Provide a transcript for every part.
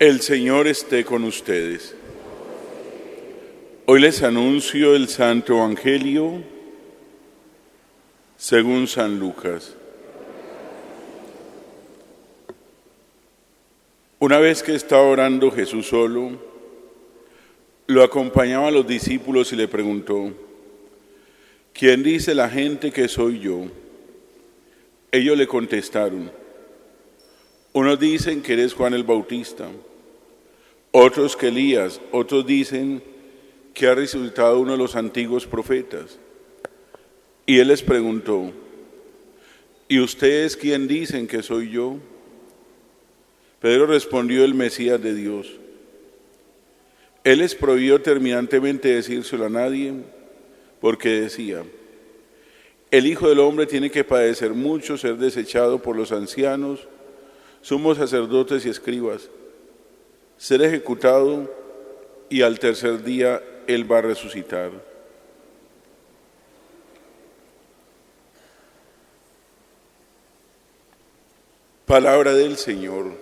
El Señor esté con ustedes. Hoy les anuncio el Santo Evangelio según San Lucas. Una vez que estaba orando Jesús solo, lo acompañaban los discípulos y le preguntó: ¿quién dice la gente que soy yo? Ellos le contestaron: unos dicen que eres Juan el Bautista, otros que Elías, otros dicen que ha resucitado uno de los antiguos profetas. Y él les preguntó: ¿y ustedes quién dicen que soy yo? Pedro respondió: el Mesías de Dios. Él les prohibió terminantemente decírselo a nadie, porque decía: el Hijo del Hombre tiene que padecer mucho, ser desechado por los ancianos, sumos sacerdotes y escribas, ser ejecutado, y al tercer día Él va a resucitar. Palabra del Señor.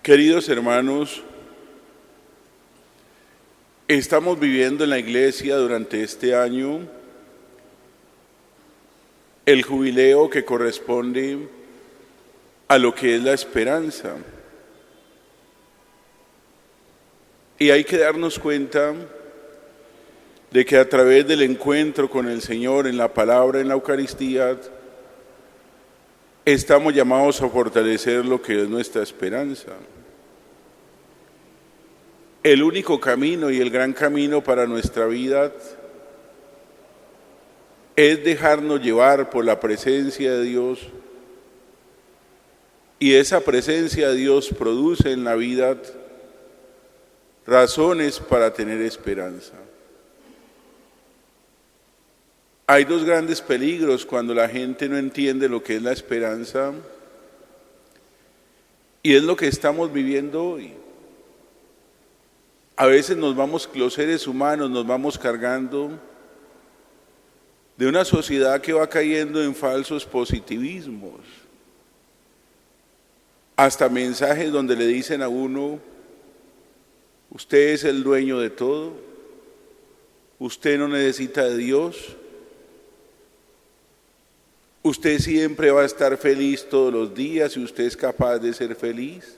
Queridos hermanos, estamos viviendo en la Iglesia durante este año el jubileo que corresponde a lo que es la esperanza. Y hay que darnos cuenta de que a través del encuentro con el Señor en la palabra, en la Eucaristía, estamos llamados a fortalecer lo que es nuestra esperanza. El único camino y el gran camino para nuestra vida es dejarnos llevar por la presencia de Dios, y esa presencia de Dios produce en la vida razones para tener esperanza. Hay dos grandes peligros cuando la gente no entiende lo que es la esperanza, y es lo que estamos viviendo hoy. A veces los seres humanos nos vamos cargando de una sociedad que va cayendo en falsos positivismos, hasta mensajes donde le dicen a uno: usted es el dueño de todo, usted no necesita de Dios, usted siempre va a estar feliz todos los días y usted es capaz de ser feliz.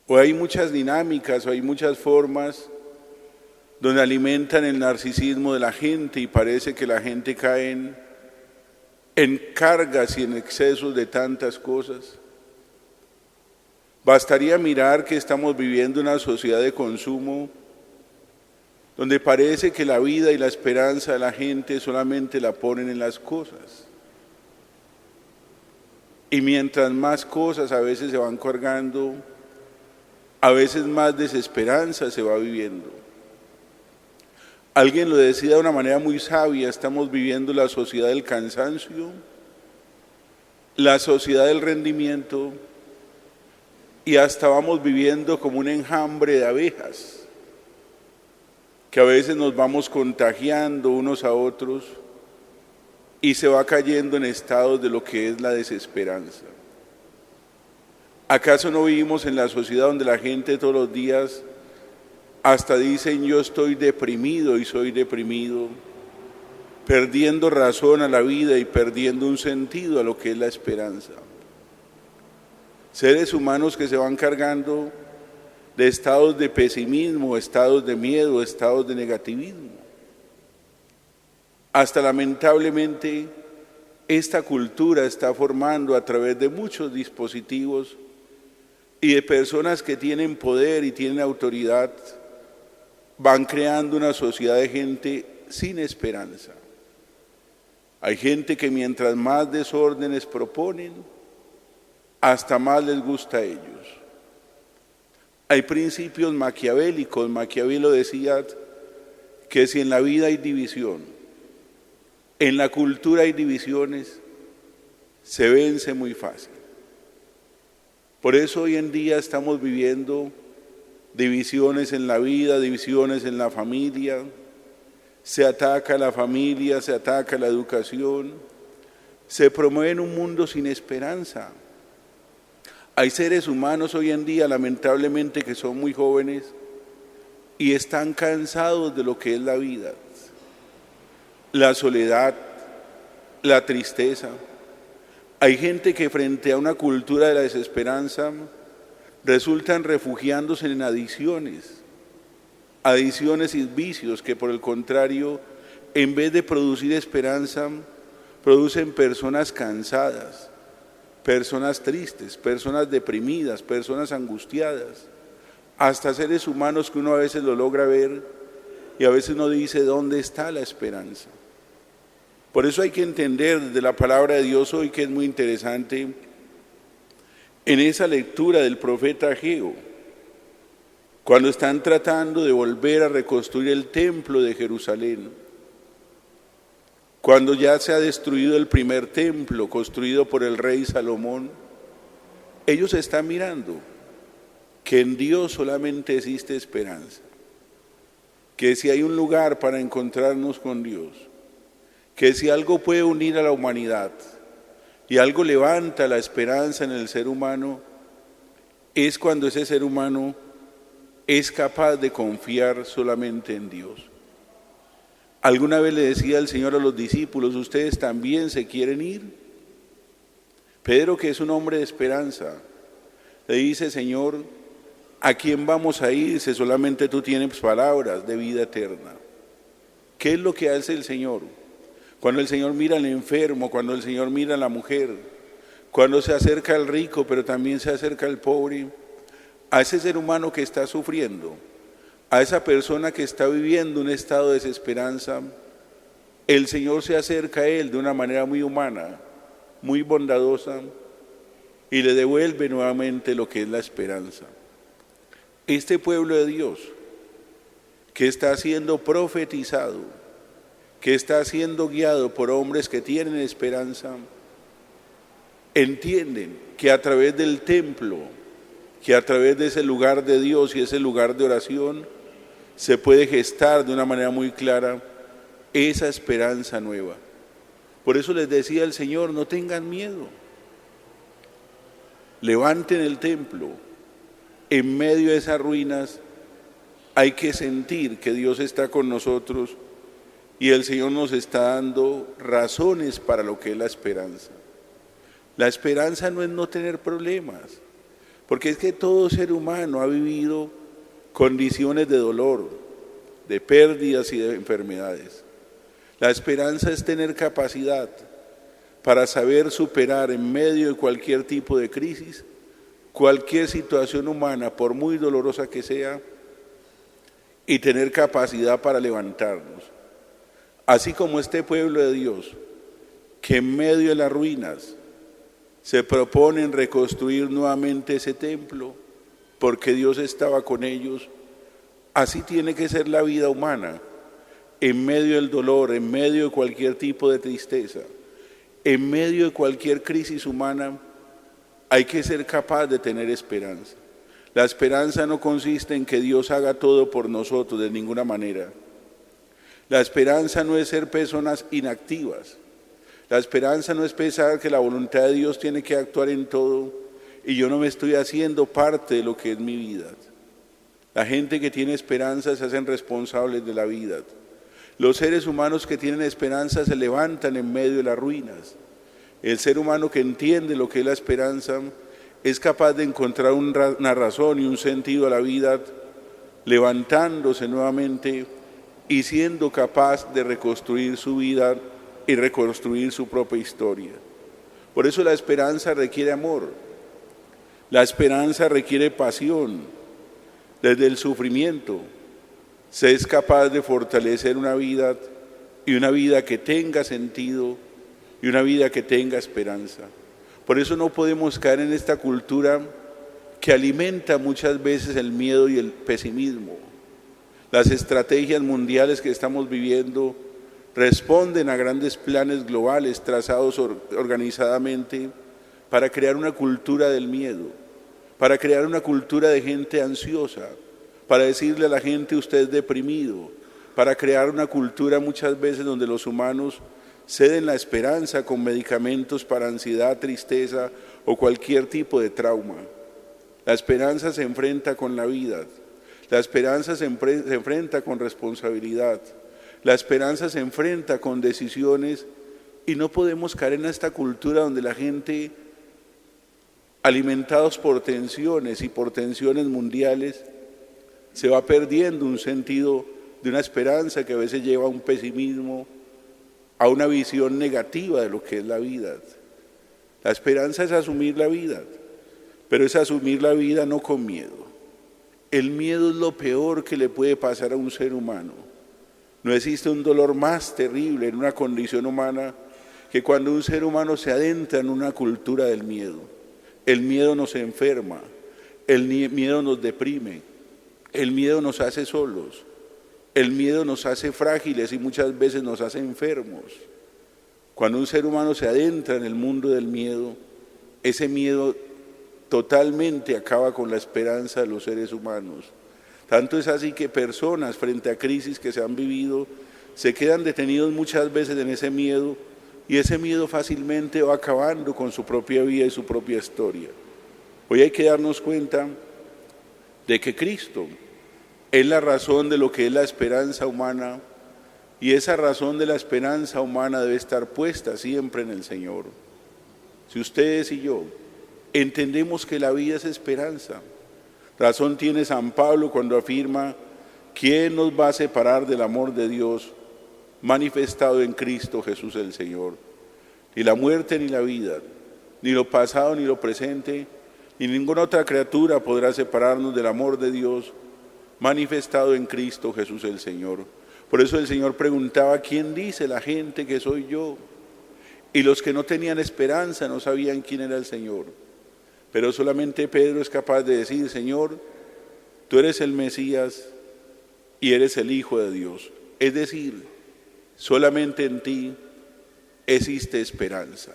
O hay muchas dinámicas, o hay muchas formas donde alimentan el narcisismo de la gente, y parece que la gente cae en cargas y en excesos de tantas cosas. Bastaría mirar que estamos viviendo una sociedad de consumo donde parece que la vida y la esperanza de la gente solamente la ponen en las cosas. Y mientras más cosas a veces se van cargando, a veces más desesperanza se va viviendo. Alguien lo decía de una manera muy sabia: estamos viviendo la sociedad del cansancio, la sociedad del rendimiento, y hasta vamos viviendo como un enjambre de abejas, que a veces nos vamos contagiando unos a otros y se va cayendo en estados de lo que es la desesperanza. ¿Acaso no vivimos en la sociedad donde la gente todos los días hasta dicen: yo estoy deprimido y soy deprimido, perdiendo razón a la vida y perdiendo un sentido a lo que es la esperanza? Seres humanos que se van cargando de estados de pesimismo, estados de miedo, estados de negativismo. Hasta lamentablemente esta cultura está formando a través de muchos dispositivos y de personas que tienen poder y tienen autoridad, van creando una sociedad de gente sin esperanza. Hay gente que mientras más desórdenes proponen, hasta más les gusta a ellos. Hay principios maquiavélicos. Maquiavelo decía que si en la vida hay división, en la cultura hay divisiones, se vence muy fácil. Por eso hoy en día estamos viviendo divisiones en la vida, divisiones en la familia, se ataca a la familia, se ataca a la educación, se promueve en un mundo sin esperanza. Hay seres humanos hoy en día, lamentablemente, que son muy jóvenes y están cansados de lo que es la vida, la soledad, la tristeza. Hay gente que frente a una cultura de la desesperanza resultan refugiándose en adicciones y vicios que, por el contrario, en vez de producir esperanza, producen personas cansadas, personas tristes, personas deprimidas, personas angustiadas, hasta seres humanos que uno a veces lo logra ver y a veces uno dice, ¿dónde está la esperanza? Por eso hay que entender desde la palabra de Dios hoy, que es muy interesante, en esa lectura del profeta Ageo, cuando están tratando de volver a reconstruir el templo de Jerusalén, cuando ya se ha destruido el primer templo construido por el rey Salomón, ellos están mirando que en Dios solamente existe esperanza, que si hay un lugar para encontrarnos con Dios, que si algo puede unir a la humanidad y algo levanta la esperanza en el ser humano, es cuando ese ser humano es capaz de confiar solamente en Dios. Alguna vez le decía el Señor a los discípulos, ¿ustedes también se quieren ir? Pedro, que es un hombre de esperanza, le dice, Señor, ¿a quién vamos a ir si solamente tú tienes palabras de vida eterna? ¿Qué es lo que hace el Señor? Cuando el Señor mira al enfermo, cuando el Señor mira a la mujer, cuando se acerca al rico, pero también se acerca al pobre, a ese ser humano que está sufriendo, a esa persona que está viviendo un estado de desesperanza, el Señor se acerca a él de una manera muy humana, muy bondadosa, y le devuelve nuevamente lo que es la esperanza. Este pueblo de Dios, que está siendo profetizado, que está siendo guiado por hombres que tienen esperanza, entienden que a través del templo, que a través de ese lugar de Dios y ese lugar de oración, se puede gestar de una manera muy clara esa esperanza nueva. Por eso les decía el Señor, no tengan miedo, levanten el templo. En medio de esas ruinas hay que sentir que Dios está con nosotros y el Señor nos está dando razones para lo que es la esperanza. La esperanza no es no tener problemas, porque es que todo ser humano ha vivido condiciones de dolor, de pérdidas y de enfermedades. La esperanza es tener capacidad para saber superar en medio de cualquier tipo de crisis, cualquier situación humana, por muy dolorosa que sea, y tener capacidad para levantarnos. Así como este pueblo de Dios, que en medio de las ruinas se proponen reconstruir nuevamente ese templo, porque Dios estaba con ellos, así tiene que ser la vida humana, en medio del dolor, en medio de cualquier tipo de tristeza, en medio de cualquier crisis humana, hay que ser capaz de tener esperanza. La esperanza no consiste en que Dios haga todo por nosotros de ninguna manera. La esperanza no es ser personas inactivas. La esperanza no es pensar que la voluntad de Dios tiene que actuar en todo y yo no me estoy haciendo parte de lo que es mi vida. La gente que tiene esperanza se hacen responsables de la vida. Los seres humanos que tienen esperanza se levantan en medio de las ruinas. El ser humano que entiende lo que es la esperanza es capaz de encontrar una razón y un sentido a la vida, levantándose nuevamente y siendo capaz de reconstruir su vida y reconstruir su propia historia. Por eso la esperanza requiere amor, la esperanza requiere pasión. Desde el sufrimiento se es capaz de fortalecer una vida y una vida que tenga sentido y una vida que tenga esperanza. Por eso no podemos caer en esta cultura que alimenta muchas veces el miedo y el pesimismo. Las estrategias mundiales que estamos viviendo responden a grandes planes globales trazados organizadamente para crear una cultura del miedo, para crear una cultura de gente ansiosa, para decirle a la gente usted es deprimido, para crear una cultura muchas veces donde los humanos ceden la esperanza con medicamentos para ansiedad, tristeza o cualquier tipo de trauma. La esperanza se enfrenta con la vida, la esperanza se enfrenta con responsabilidad, la esperanza se enfrenta con decisiones y no podemos caer en esta cultura donde la gente, alimentados por tensiones y por tensiones mundiales, se va perdiendo un sentido de una esperanza que a veces lleva a un pesimismo, a una visión negativa de lo que es la vida. La esperanza es asumir la vida, pero es asumir la vida no con miedo. El miedo es lo peor que le puede pasar a un ser humano. No existe un dolor más terrible en una condición humana que cuando un ser humano se adentra en una cultura del miedo. El miedo nos enferma, el miedo nos deprime, el miedo nos hace solos, el miedo nos hace frágiles y muchas veces nos hace enfermos. Cuando un ser humano se adentra en el mundo del miedo, ese miedo totalmente acaba con la esperanza de los seres humanos. Tanto es así que personas frente a crisis que se han vivido se quedan detenidos muchas veces en ese miedo y ese miedo fácilmente va acabando con su propia vida y su propia historia. Hoy hay que darnos cuenta de que Cristo es la razón de lo que es la esperanza humana y esa razón de la esperanza humana debe estar puesta siempre en el Señor. Si ustedes y yo entendemos que la vida es esperanza, razón tiene San Pablo cuando afirma: ¿quién nos va a separar del amor de Dios manifestado en Cristo Jesús el Señor? Ni la muerte ni la vida, ni lo pasado ni lo presente, ni ninguna otra criatura podrá separarnos del amor de Dios manifestado en Cristo Jesús el Señor. Por eso el Señor preguntaba: ¿quién dice la gente que soy yo? Y los que no tenían esperanza no sabían quién era el Señor. Pero solamente Pedro es capaz de decir: Señor, tú eres el Mesías y eres el Hijo de Dios. Es decir, solamente en ti existe esperanza.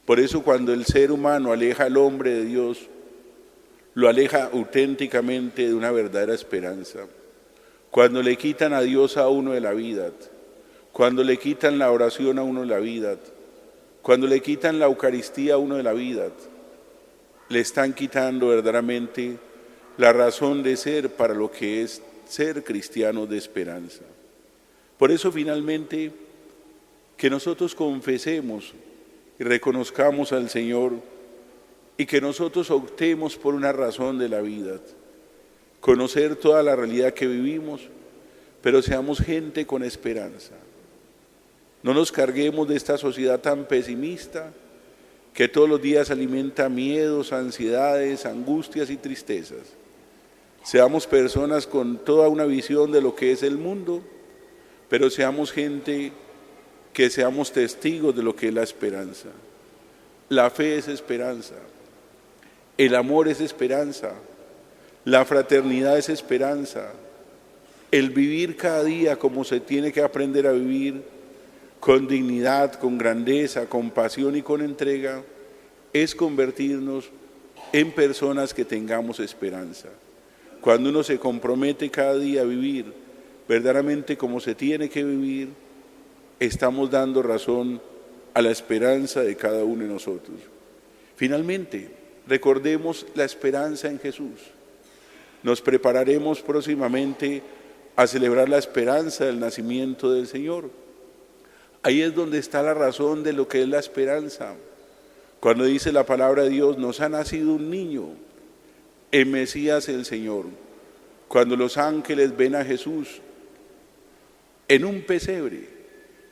Por eso cuando el ser humano aleja al hombre de Dios, lo aleja auténticamente de una verdadera esperanza. Cuando le quitan a Dios a uno de la vida, cuando le quitan la oración a uno de la vida, cuando le quitan la Eucaristía a uno de la vida, le están quitando verdaderamente la razón de ser para lo que es ser cristianos de esperanza. Por eso finalmente que nosotros confesemos y reconozcamos al Señor y que nosotros optemos por una razón de la vida, conocer toda la realidad que vivimos, pero seamos gente con esperanza. No nos carguemos de esta sociedad tan pesimista que todos los días alimenta miedos, ansiedades, angustias y tristezas. Seamos personas con toda una visión de lo que es el mundo, pero seamos gente que seamos testigos de lo que es la esperanza. La fe es esperanza, el amor es esperanza, la fraternidad es esperanza, el vivir cada día como se tiene que aprender a vivir, con dignidad, con grandeza, con pasión y con entrega, es convertirnos en personas que tengamos esperanza. Cuando uno se compromete cada día a vivir verdaderamente como se tiene que vivir, estamos dando razón a la esperanza de cada uno de nosotros. Finalmente, recordemos la esperanza en Jesús. Nos prepararemos próximamente a celebrar la esperanza del nacimiento del Señor. Ahí es donde está la razón de lo que es la esperanza. Cuando dice la palabra de Dios: nos ha nacido un niño, el Mesías el Señor. Cuando los ángeles ven a Jesús en un pesebre,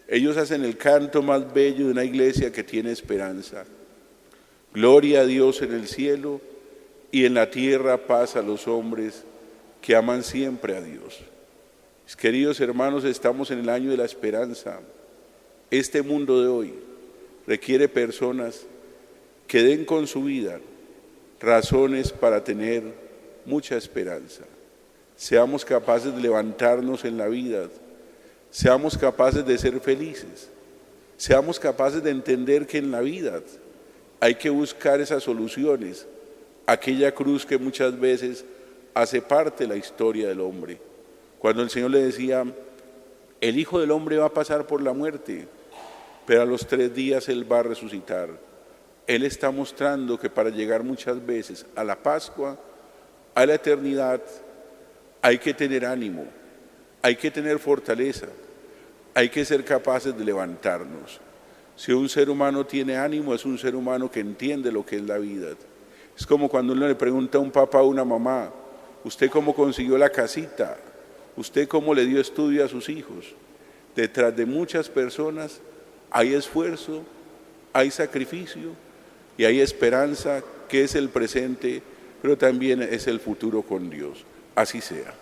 ellos hacen el canto más bello de una iglesia que tiene esperanza. Gloria a Dios en el cielo y en la tierra paz a los hombres que aman siempre a Dios. Mis queridos hermanos, estamos en el año de la esperanza. Este mundo de hoy requiere personas que den con su vida razones para tener mucha esperanza. Seamos capaces de levantarnos en la vida, seamos capaces de ser felices, seamos capaces de entender que en la vida hay que buscar esas soluciones, aquella cruz que muchas veces hace parte de la historia del hombre. Cuando el Señor le decía: El Hijo del Hombre va a pasar por la muerte, pero a los 3 días Él va a resucitar. Él está mostrando que para llegar muchas veces a la Pascua, a la eternidad, hay que tener ánimo, hay que tener fortaleza, hay que ser capaces de levantarnos. Si un ser humano tiene ánimo, es un ser humano que entiende lo que es la vida. Es como cuando uno le pregunta a un papá o una mamá, ¿usted cómo consiguió la casita? ¿Usted cómo le dio estudio a sus hijos? Detrás de muchas personas hay esfuerzo, hay sacrificio y hay esperanza, que es el presente, pero también es el futuro con Dios. Así sea.